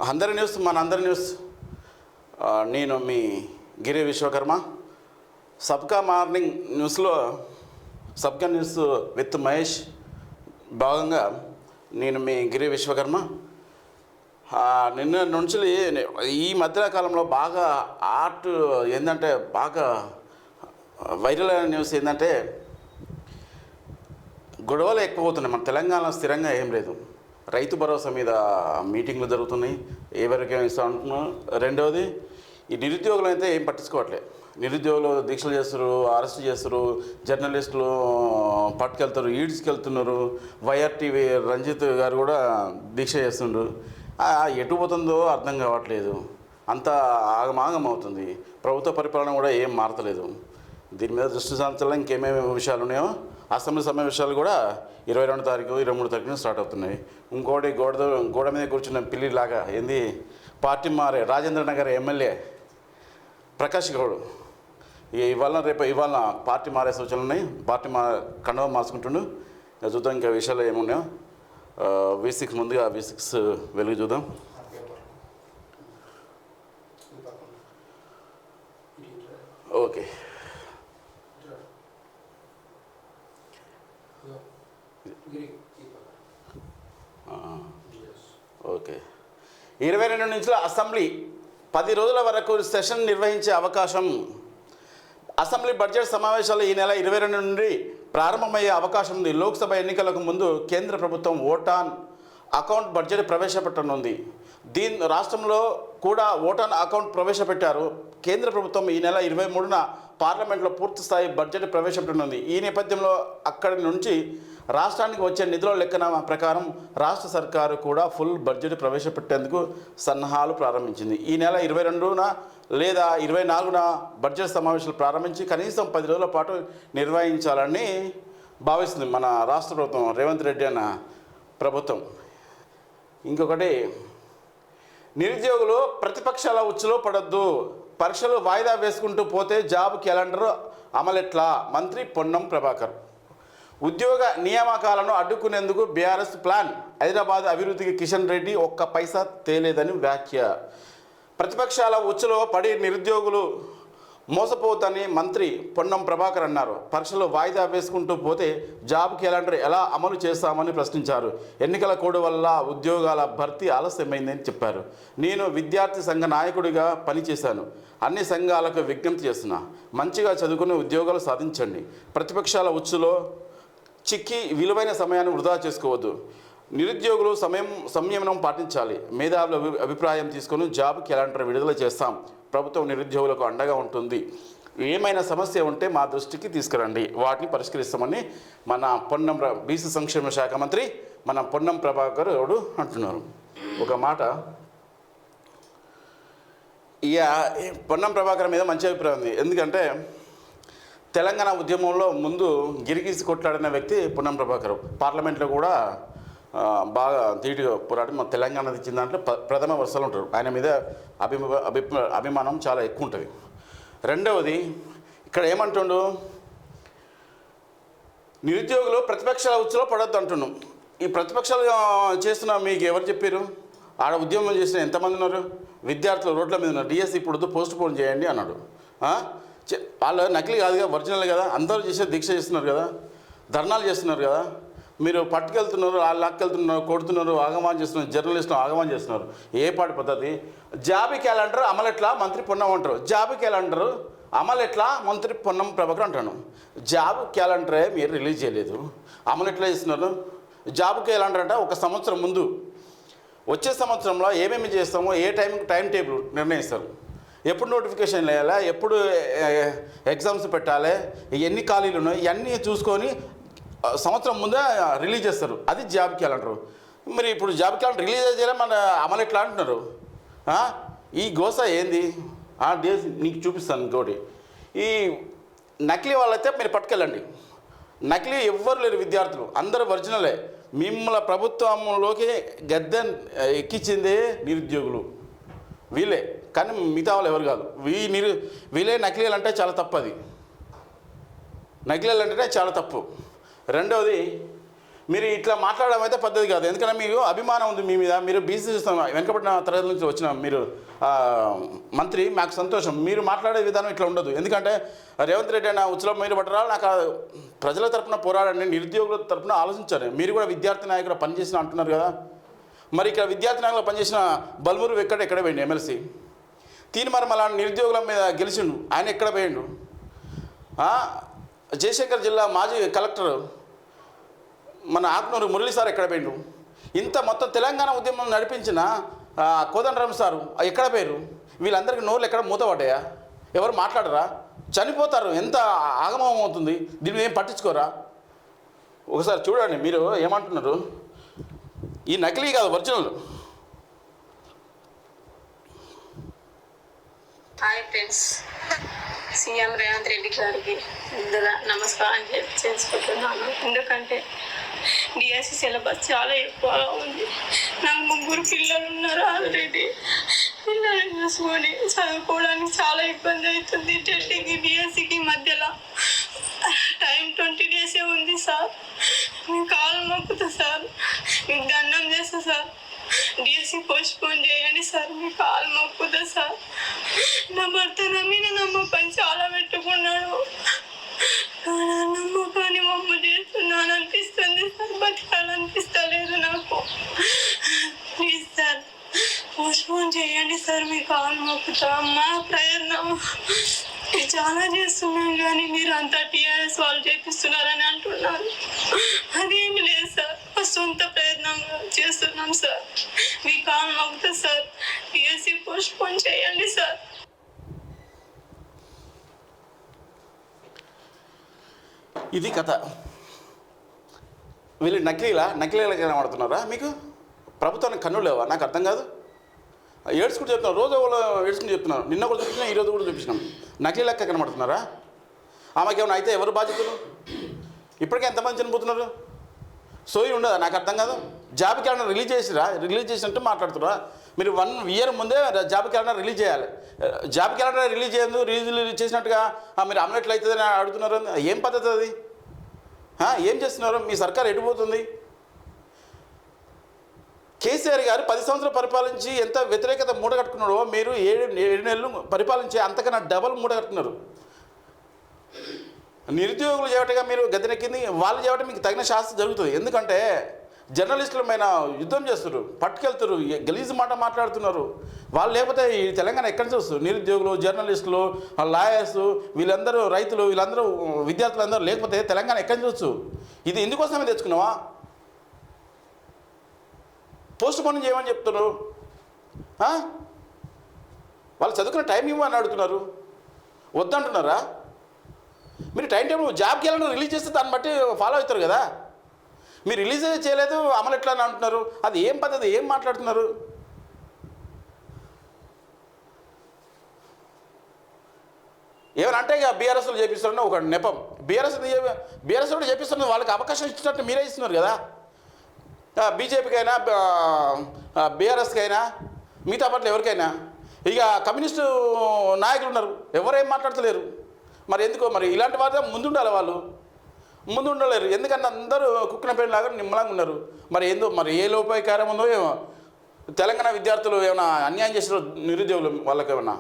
అందరి న్యూస్ మనందరి న్యూస్. నేను మీ గిరి విశ్వకర్మ. సబ్కా మార్నింగ్ న్యూస్లో సబ్కా న్యూస్ విత్ మహేష్ భాగంగా నేను మీ గిరి విశ్వకర్మ. నిన్న నుంచి ఈ మధ్యకాలంలో బాగా ఆర్ట్ ఏంటంటే బాగా వైరల్ అయిన న్యూస్ ఏంటంటే గొడవలు ఎక్కువ అవుతున్నాయి. మన తెలంగాణలో స్థిరంగా ఏం లేదు. రైతు భరోసా మీద మీటింగ్లు జరుగుతున్నాయి, ఎవరికేం ఇస్తా అంటున్నాం. రెండవది ఈ నిరుద్యోగులు అయితే ఏం పట్టించుకోవట్లేదు. నిరుద్యోగులు దీక్షలు చేస్తారు, అరెస్ట్ చేస్తారు, జర్నలిస్టులు పట్టుకెళ్తారు, ఈడ్స్కి వెళ్తున్నారు. వైఆర్టీవీ రంజిత్ గారు కూడా దీక్ష చేస్తుండ్రు. ఎటు పోతుందో అర్థం కావట్లేదు. అంతా ఆగమాగం అవుతుంది. ప్రభుత్వ పరిపాలన కూడా ఏం మారతలేదు. దీని మీద దృష్టి సారించాలి. ఇంకేమేమి విషయాలు ఉన్నాయో అసెంబ్లీ సమావేశాలు కూడా 22 తారీఖు 23 తారీఖున స్టార్ట్ అవుతున్నాయి. ఇంకోటి గోడ మీద కూర్చున్న పిల్లిలాగా ఏంది పార్టీ మారే రాజేంద్ర నగర్ ఎమ్మెల్యే ప్రకాష్ గౌడ్ ఇవాళ పార్టీ మారే సూచనలు ఉన్నాయి. పార్టీ కండవ మార్చుకుంటుండు. చూద్దాం ఇంకా విషయాలు ఏమున్నాయో. V6 ముందుగా V6 వెలుగు చూద్దాం. Okay, okay. 22 నుంచి అసెంబ్లీ 10 రోజుల వరకు సెషన్ నిర్వహించే అవకాశం. అసెంబ్లీ బడ్జెట్ సమావేశాలు ఈ నెల 22 నుండి ప్రారంభమయ్యే అవకాశం ఉంది. లోక్సభ ఎన్నికలకు ముందు కేంద్ర ప్రభుత్వం ఓటాన్ అకౌంట్ బడ్జెట్ ప్రవేశపెట్టనుంది. రాష్ట్రంలో కూడా ఓటాన్ అకౌంట్ ప్రవేశపెట్టారు. కేంద్ర ప్రభుత్వం ఈ నెల 23న పార్లమెంట్లో పూర్తి స్థాయి బడ్జెట్ ప్రవేశపెట్టనుంది. ఈ నేపథ్యంలో అక్కడి నుంచి రాష్ట్రానికి వచ్చే నిధుల లెక్కన ప్రకారం రాష్ట్ర సర్కారు కూడా ఫుల్ బడ్జెట్ ప్రవేశపెట్టేందుకు సన్నాహాలు ప్రారంభించింది. ఈ నెల 22న లేదా 24న బడ్జెట్ సమావేశాలు ప్రారంభించి కనీసం 10 రోజుల పాటు నిర్వహించాలని భావిస్తుంది మన రాష్ట్ర ప్రభుత్వం, రేవంత్ రెడ్డి అన్న ప్రభుత్వం. ఇంకొకటి, నిరుద్యోగులు ప్రతిపక్షాల ఉచ్చులో పడొద్దు. పరీక్షలు వాయిదా వేసుకుంటూ పోతే జాబ్ క్యాలెండర్ అమలెట్లా? మంత్రి పొన్నం ప్రభాకర్. ఉద్యోగ నియామకాలను అడ్డుకునేందుకు బీఆర్ఎస్ ప్లాన్. హైదరాబాద్ అభివృద్ధికి కిషన్ రెడ్డి ఒక్క పైసా తేలేదని వ్యాఖ్య. ప్రతిపక్షాల ఉచ్చులో పడి నిరుద్యోగులు మోసపోతని మంత్రి పొన్నం ప్రభాకర్ అన్నారు. పరీక్షలు వాయిదా వేసుకుంటూ పోతే జాబ్ క్యాలెండర్ ఎలా అమలు చేస్తామని ప్రశ్నించారు. ఎన్నికల కోడ్ వల్ల ఉద్యోగాల భర్తీ ఆలస్యమైందని చెప్పారు. నేను విద్యార్థి సంఘ నాయకుడిగా పనిచేశాను. అన్ని సంఘాలకు విజ్ఞప్తి చేస్తున్నా, మంచిగా చదువుకుని ఉద్యోగాలు సాధించండి. ప్రతిపక్షాల ఉచ్చులో చిక్కి విలువైన సమయాన్ని వృధా చేసుకోవద్దు. నిరుద్యోగులు సంయమనం పాటించాలి. మేధావుల అభిప్రాయం తీసుకొని జాబ్ క్యాలెండర్ విడుదల చేస్తాం. ప్రభుత్వం నిరుద్యోగులకు అండగా ఉంటుంది. ఏమైనా సమస్య ఉంటే మా దృష్టికి తీసుకురండి, వాటిని పరిష్కరిస్తామని మన బీసీ సంక్షేమ శాఖ మంత్రి మన పొన్నం ప్రభాకర్ గౌడ్ అంటున్నారు. ఒక మాట, పొన్నం ప్రభాకర్ మీద మంచి అభిప్రాయం ఉంది. ఎందుకంటే తెలంగాణ ఉద్యమంలో ముందు గిరిగీసి కొట్లాడిన వ్యక్తి పొన్నం ప్రభాకర్. పార్లమెంట్లో కూడా బాగా ధీటుగా పోరాడి మన తెలంగాణ ఇచ్చిన దాంట్లో ప్రథమ వరుసలో ఉంటారు. ఆయన మీద అభిమానం చాలా ఎక్కువ ఉంటుంది. రెండవది, ఇక్కడ ఏమంటుండు, నిరుద్యోగులు ప్రతిపక్షాల ఉచ్చులో పడొద్దు అంటున్నాం. ఈ ప్రతిపక్షాలు చేస్తున్న మీకు ఎవరు చెప్పారు? ఆడ ఉద్యమం చేసిన ఎంతమంది ఉన్నారు? విద్యార్థులు రోడ్ల మీద ఉన్నారు. డిఎస్సి ఇప్పుడు పోస్ట్ పోన్ చేయండి అన్నాడు. వాళ్ళు నకిలీ కాదుగా, ఒరిజినల్ కదా. అందరూ చేసే దీక్ష చేస్తున్నారు కదా, ధర్నాలు చేస్తున్నారు కదా. మీరు పట్టుకెళ్తున్నారు, వాళ్ళు లాక్కెళ్తున్నారు, కొడుతున్నారు, ఆగమాన్ చేస్తున్నారు, జర్నలిస్టులు ఆగమాన్ చేస్తున్నారు. ఏ పాటి పద్ధతి? జాబ్ క్యాలెండర్ అమలెట్లా? మంత్రి పొన్నం అంటారు. జాబ్ క్యాలెండర్ అమలెట్లా? మంత్రి పొన్నం ప్రభాకర్ అంటాను. జాబ్ క్యాలెండరే మీరు రిలీజ్ చేయలేదు, అమలు ఎట్లా చేస్తున్నారు? జాబ్ క్యాలెండర్ అంటే ఒక సంవత్సరం ముందు, వచ్చే సంవత్సరంలో ఏమేమి చేస్తామో ఏ టైం టేబుల్ నిర్ణయిస్తారు. ఎప్పుడు నోటిఫికేషన్ వేయాలా, ఎప్పుడు ఎగ్జామ్స్ పెట్టాలి, ఎన్ని ఖాళీలు ఉన్నాయి, ఇవన్నీ చూసుకొని సంవత్సరం ముందే రిలీజ్ చేస్తారు. అది జాబ్ క్యాలెండర్. మరి ఇప్పుడు జాబ్ క్యాలెండర్ రిలీజ్ చేయాలి, మన అమలు ఎట్లా అంటున్నారు? ఈ గోస ఏంది? డేస్ నీకు చూపిస్తాను. ఇంకోటి, ఈ నకిలీ వాళ్ళైతే మీరు పట్టుకెళ్ళండి. నకిలీ ఎవ్వరు లేరు, విద్యార్థులు అందరూ ఒరిజినలే. మిమ్మల్ని ప్రభుత్వంలోకి గద్దె ఎక్కించిందే నిరుద్యోగులు, వీళ్ళే. కానీ మిగతా వాళ్ళు ఎవరు కాదు. వీళ్ళే నకిలీలు అంటే చాలా తప్పు. అది నకిలీలు అంటేనే చాలా తప్పు. రెండవది, మీరు ఇట్లా మాట్లాడడం అయితే పద్ధతి కాదు. ఎందుకంటే మీకు అభిమానం ఉంది మీ మీద. మీరు బీసీ వెనుకబడిన తరగతి నుంచి వచ్చిన మీరు మంత్రి, మాకు సంతోషం. మీరు మాట్లాడే విధానం ఇట్లా ఉండదు. ఎందుకంటే రేవంత్ రెడ్డి అయినా ఉత్సవం మీరు పట్టరా, నాకు ప్రజల తరపున పోరాడండి, నిరుద్యోగుల తరపున ఆలోచించారు. మీరు కూడా విద్యార్థి నాయకుడు పనిచేసిన అంటున్నారు కదా, మరి ఇక్కడ విద్యార్థి నాయకులు పనిచేసిన బల్మూరు ఎక్కడ పోయిండు ఎమ్మెల్సీ? తీన్మార్ మళ్ళా నిరుద్యోగుల మీద గెలిచిండు, ఆయన ఎక్కడ పోయిండు? జయశంకర్ జిల్లా మాజీ కలెక్టర్ మన ఆత్మూరు మురళి సార్ ఎక్కడ పోయిండు? ఇంత మొత్తం తెలంగాణ ఉద్యమం నడిపించిన కోదండరామ్ సారు ఎక్కడ పోయారు? వీళ్ళందరికీ నోళ్ళు ఎక్కడ మూతపడ్డాయా? ఎవరు మాట్లాడరా? చనిపోతారు. ఎంత ఆగమం అవుతుంది, దీన్ని ఏం పట్టించుకోరా? ఒకసారి చూడండి. మీరు ఏమంటున్నారు? ఈ నకిలీ కాదు, original. Hi friends, CM Revanth Reddy గారికి ముందుగా నమస్కారం చేసుకుంటున్నాను. ఎందుకంటే డిఎస్సి సిలబస్ చాలా ఎక్కువగా ఉంది. నాకు 3 పిల్లలు ఉన్నారు ఆల్రెడీ. పిల్లల్ని చూసుకొని చదువుకోవడానికి చాలా ఇబ్బంది అవుతుంది. టెట్కి డిఎస్సికి మధ్యలో టైం 20 డేసే ఉంది సార్. మీ కాలు మొక్కుతా సార్, మీకు దండం చేస్తా సార్. డిఎస్సి పోస్ట్పోన్ చేయండి సార్, మీ కాలు మొక్కుతా సార్. నా భర్త నా మీద నమ్మకం చాలా పెట్టుకున్నాడు. నమ్మకాన్ని మమ్మ చేస్తున్నాను అనిపిస్తుంది సార్. బతకాలనిపిస్తలేదు నాకు. ప్లీజ్ సార్, పోస్ట్పోన్ చేయండి సార్, మీ కాలు మొక్కుతా. మా ప్రయత్నం చాలా చేస్తున్నాం కానీ మీరు అంతా టీఆర్ఎస్ వాళ్ళు చేపిస్తున్నారని అంటున్నారు. అదేమి లేదు సార్, మా సొంత ప్రయత్నంగా చేస్తున్నాం సార్. మీ కాలు మొక్కుతా సార్, డిఎస్సి పోస్ట్పోన్ చేయండి సార్. ఇది కథ. వీళ్ళు నకిలీలా కనబడుతున్నారా మీకు? ప్రభుత్వానికి కన్నులు లేవా? నాకు అర్థం కాదు. ఏడ్చుకుంటూ చెప్తున్నారు, రోజు ఏడ్చుకుంటూ చెప్తున్నారు. నిన్న కూడా చూపించినా, ఈరోజు కూడా చూపించినాం. నకిలీ లెక్క కనబడుతున్నారా? ఆమెకి ఏమైనా అయితే ఎవరు బాధ్యతలు? ఇప్పటికే ఎంతమంది చనిపోతున్నారు? సోయి ఉండదా? నాకు అర్థం కాదు. జాబ్ క్యాలెండర్ రిలీజ్ చేసినట్టు మాట్లాడుతున్నారా? మీరు 1 ఇయర్ ముందే జాబ్ క్యాలెండర్ రిలీజ్ చేయాలి. జాబ్ క్యాలెండర్ రిలీజ్ చేసినట్టుగా మీరు అమలెట్లు అవుతుందని అడుగుతున్నారు. ఏం పద్ధతి అది? ఏం చేస్తున్నారు? మీ సర్కార్ ఎటుపోతుంది? కేసీఆర్ గారు 10 సంవత్సరాలు పరిపాలించి ఎంత వ్యతిరేకత మూటగట్టుకున్నాడో, మీరు 7 నెలలు పరిపాలించి అంతకన్నా డబల్ మూటగట్టుకున్నారు. నిరుద్యోగులు చేయటగా మీరు గద్దెనెక్కింది, వాళ్ళు చేయటం మీకు తగిన శాస్త్రం జరుగుతుంది. ఎందుకంటే జర్నలిస్టుల మీద యుద్ధం చేస్తున్నారు, పట్టుకెళ్తారు, గలీజు మాట మాట్లాడుతున్నారు. వాళ్ళు లేకపోతే ఈ తెలంగాణ ఎక్కడి నుంచి వస్తారు? నిరుద్యోగులు, జర్నలిస్టులు, లాయర్స్, వీళ్ళందరూ రైతులు, వీళ్ళందరూ విద్యార్థులందరూ లేకపోతే తెలంగాణ ఎక్కడి నుంచి వచ్చు? ఇది ఎందుకోసమే తెచ్చుకున్నావా? పోస్ట్ పోన్ చేయమని చెప్తున్నారు. వాళ్ళు చదువుకునే టైం ఇవ్వమని అడుగుతున్నారు. వద్దంటున్నారా? మీరు time table job calendar release చేస్తే దాన్ని బట్టి ఫాలో అవుతారు కదా. మీరు రిలీజ్ చేయలేదు, అమలు ఎట్లా అని అంటున్నారు. అది ఏం పద్ధతి? ఏం మాట్లాడుతున్నారు? ఏమనంటే ఇక బీఆర్ఎస్లో చేపిస్తారని ఒక నెపం. బీఆర్ఎస్ కూడా చేపిస్తున్నారు. వాళ్ళకి అవకాశం ఇచ్చినట్టు మీరే ఇస్తున్నారు కదా. బీజేపీకైనా బీఆర్ఎస్కైనా మిగతా పార్టీలు ఎవరికైనా. ఇక కమ్యూనిస్టు నాయకులు ఉన్నారు, ఎవరేం మాట్లాడతలేరు. మరి ఎందుకో? మరి ఇలాంటి వారితో ముందుండాలి. వాళ్ళు ముందు ఉండలేరు. ఎందుకంటే అందరూ కుక్కిన పేరులాగా నిమ్మలంగా ఉన్నారు. మరి మరి ఏ లోపాయకారం ఉందో ఏమో. తెలంగాణ విద్యార్థులు ఏమైనా అన్యాయం చేసిన నిరుద్యోగులు వాళ్ళకి ఏమన్నా